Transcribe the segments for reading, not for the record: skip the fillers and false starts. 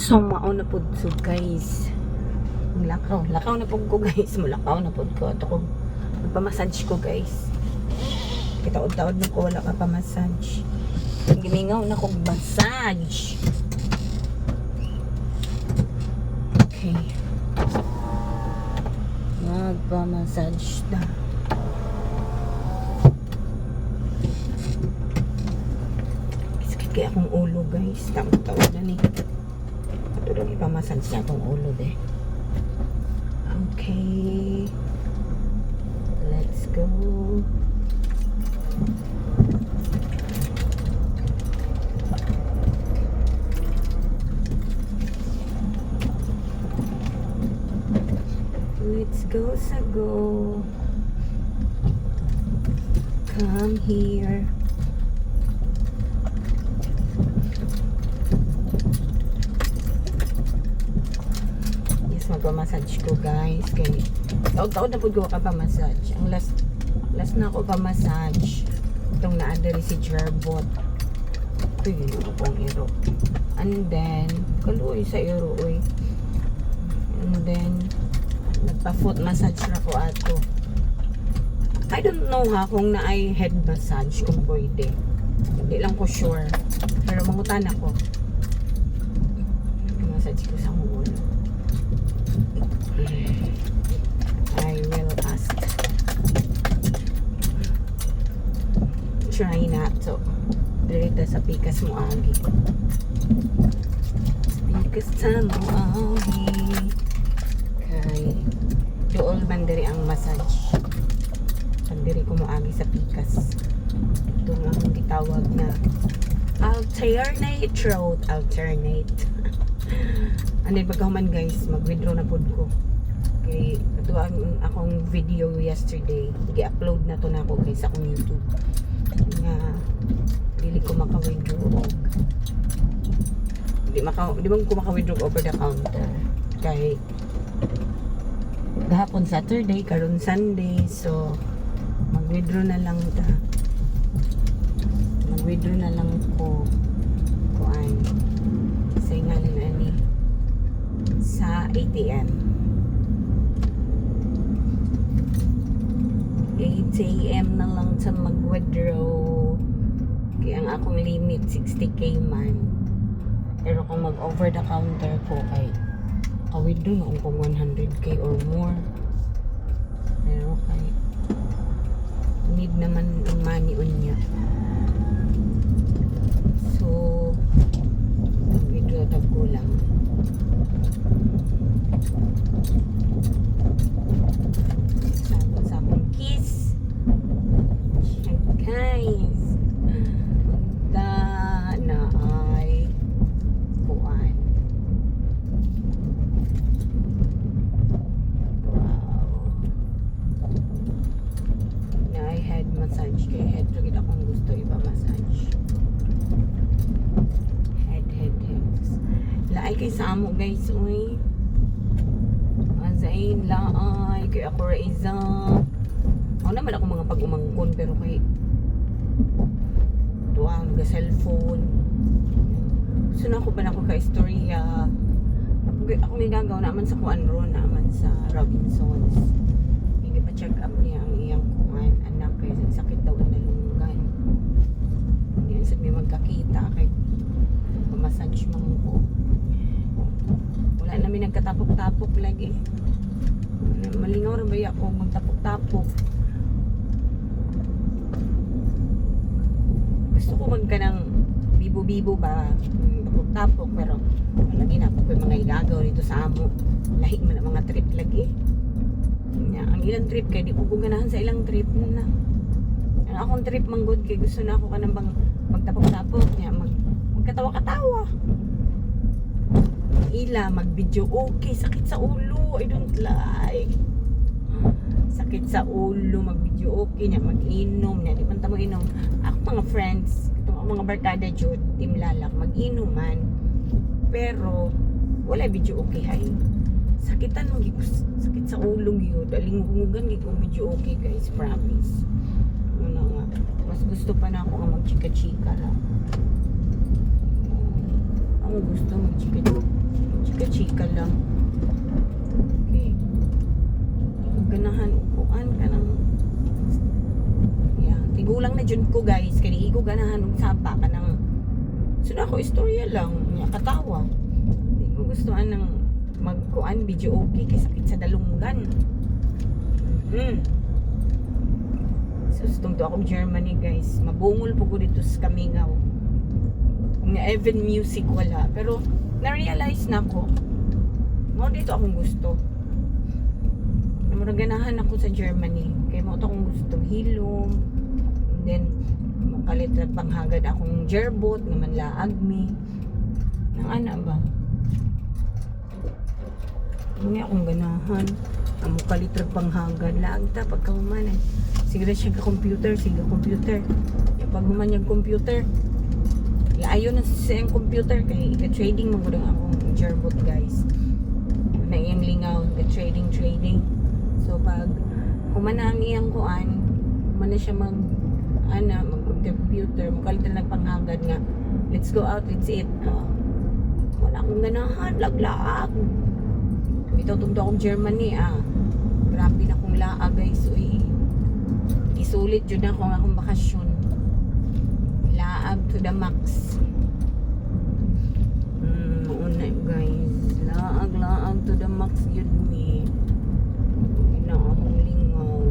So mao na pud so guys. Lakaw na pud ko guys, mulakaw na pud ko ato ko. Magpa-massage ko guys. Kita-ud-taod na ko wala ka pa massage. Gimingaw na kog massage. Okay. Magpa-massage na. Sakit kaya akong ulo guys. Taod-taod na ni. Ito daw ipa-massage na akong ulo eh. Okay. Let's go. Let's go, Sago. Come here. Yes, magpa-massage ko guys. Kaya taod-taod na po gawa ka pa-massage. Ang last na ako pa-massage. Itong naadari si Jarbot. Ito yun ako pong iro. And then, kaluoy sa iro, oy. And then, nagpa-foot massage na ko ato. I don't know ha kung na ay head massage kung pwede. Hindi lang ko sure. Pero mangutan ako. Massage ko sa ulo. I will ask. Try na to. Dirita sa pikas mo agi. Pikas sa mo agi. Kay dool man diri ang massage. Pagdiri ko moagi sa pikas. Ito nga ang gitawag na alternate throat. Alternate. Ano pagkahuman guys, mag-withdraw na pod ko. Kay ito ang akong video yesterday. I-upload na to na ako guys sa akong YouTube. Nga dili ko maka-withdraw. Di man ko maka-withdraw over the counter. Kay gahapon Saturday, karon Sunday, so mag-withdraw na lang ta. Mag-withdraw na lang ko kuan sa ngalan ani sa ATM. 8 AM na lang sa mag-withdraw. Kaya ang akong limit 60k man. Pero kung mag-over the counter ko kay ka-withdraw na kung 100k or more. Pero kay need naman ang money on niya. So mag-withdraw tag kulang. Sa akong kiss. Guys. Na ay kuan. Head massage kay head to gid akong gusto ipa-massage. Head. Laay kay sa amo guys uy. Azain laay kay ako ra isa. Ako naman ako mga pag-umangkon pero kay duang ga cellphone. Gusto na ako ba na ako ka istorya. Ako may gagaw naman sa kuan ron naman sa Robinsons. Hindi pa check up niya ang iyang kuan anak kay sakit daw ang nalunggan. Hindi sa may magkakita kay pamassage man ko. Wala namin nagkatapok-tapok lagi. Malingaw ra ba ako magtapok-tapok. Gusto ko magkanang bibo-bibo ba tapok-tapok pero lagi na ako mga igagaw dito sa amo. Lahi man ang mga trip lagi. Ang ilang trip kay di ko ganahan sa ilang trip na. Ang akong trip manggod kay gusto na ako kanang bang magtapok-tapok niya magkatawa-katawa. Ila mag-video okay, sakit sa ulo, I don't like. Sakit sa ulo, mag-video okay niya, mag-inom niya, di man tamo inom. Ako mga friends, itong mga barkada jud, team lalak, mag-inom man. Pero wala video okay hay. Sakitan mo sakit sa ulo gyud, alingugan gyud kung video okay guys, promise. Ano nga, mas gusto pa na ako nga mag-chika-chika ra. Ang gusto mag-chika-chika. ka lang. Okay. Ganahan upuan ka ng yeah. Tigulang na dyan ko guys. Kani igo ganahan og sapa ka ng suna ko istorya lang. Katawa. Hindi ko gustuhan ng magkuan video okay kay sakit sa dalunggan. So to akong Germany guys. Mabungol po ko dito sa Kamingaw. Nga even music wala. Pero na-realize na ko mo dito akong gusto. Ganahan ako sa Germany. Kaya mo ito akong gusto. Hilom. And then makalit at panghagad akong gerbot na manlaag mi. Nang ana ba? Hindi akong ganahan. Ang mukalitrag panghagad. Laag ta pagkahumanan. Siguro siya ka-computer. Sige computer. Pag human yung computer. Ayaw na sa yung computer. Kaya ika-trading magudang akong gerbot guys. Na iyang lingaw. Ika-trading. So pag humanang iyang kuan. Humana siya mag-computer. Mukalitrag na panghagad nga. Let's go out. Let's eat. Wala akong ganahan. Lag-laag. Bitaw tungto akong Germany grabe na akong laag guys. So, isulit yun ako ang akong bakasyon. Laag to the max. Mauna guys. Laag to the max yun me. Ina akong lingaw.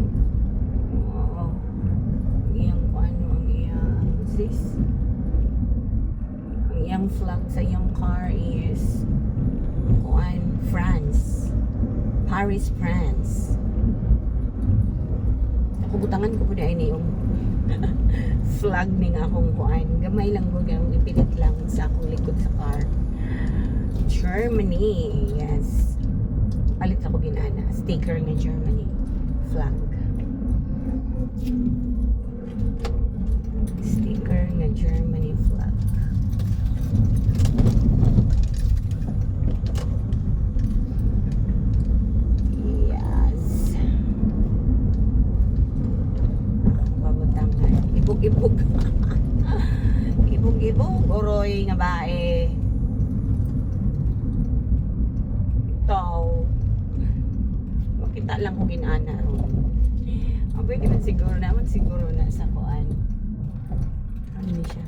Iyang ano ang iyang sis. Ang iyang flag sa iyang car is France. Paris, France. Ako butangan ko po na ini yung flag ni nga akong kuan. Gamay lang ko ganun ipilit lang sa akong likod sa car. Germany. Yes. Palit ako ginana. Sticker na Germany. Flag. Sticker na Germany flag. Ibog ibog oroy nga bae ito makita lang ko ginana ron pwede man siguro na sa kuan ano ni siya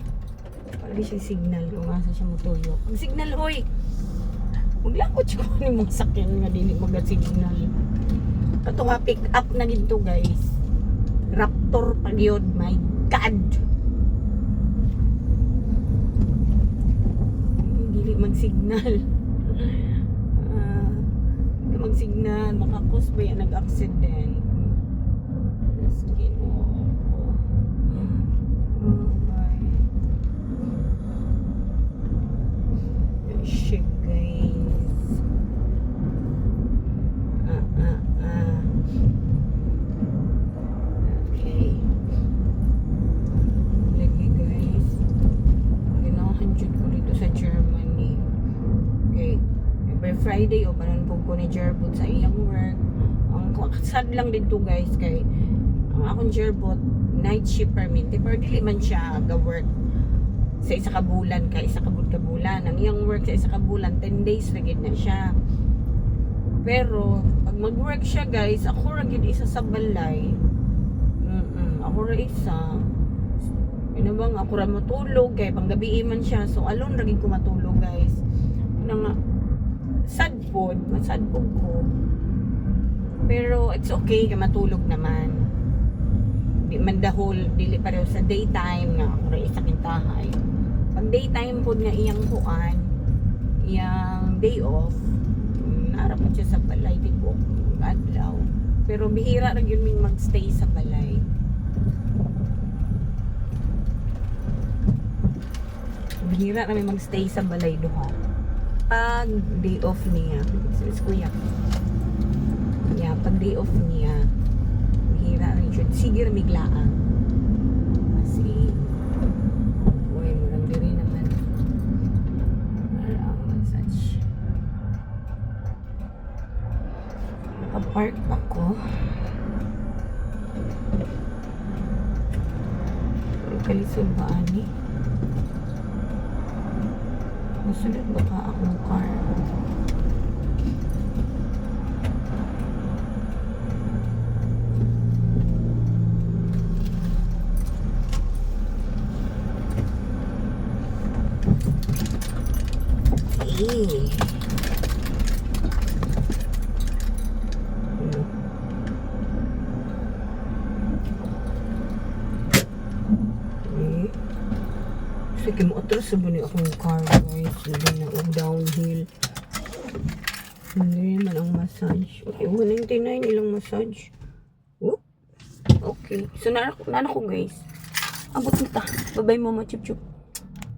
pwede siya signal kung asa siya mutuyok ang signal oy maglakot siya kung ano mong sakyan nga dili mag-signal kato nga pick up na ginto guys Raptor pag yun my God. Hindi mag-signal. Mag-signal. Makakos ba yan nag-accident? Sige no. Shit guys. Friday o panon po ko ni Gerbot sa iyang work. Ang sad lang dito guys kay ang akong Gerbot night shift permit pero dili man siya ga-work sa isa ka bulan kay isa ka bulan. Ang iyang work sa isa ka bulan 10 days ra gid na siya. Pero pag mag-work siya guys, ako ra gid isa sa balay. Ako ra isa. Ano bang ako ra matulog kay panggabi man siya. So alone ra gid ko matulog guys. Ano nga sad po ko pero it's okay kaya matulog naman di man dahol dili pareho sa daytime nga ako rin sa kintahay pag daytime po nga iyang kuan iyang day off narapot siya sa balay di ko adlaw pero bihira rin yun ming magstay sa balay bihira rin magstay sa balay duha pag day off niya kuya pag day off niya hira rin siya sige miglaan kasi uy murang diri naman ang massage nakapark ako kalisod ba ani masunod ba ka akong car Eh. Ano? Eh. Sige mo atras sa bani akong car guys. Hindi na og downhill. Hindi man ang massage. Okay, 199 ilang massage. Oh. Okay. So, nana ko guys. Abot na ta. Babay mo, chup chup.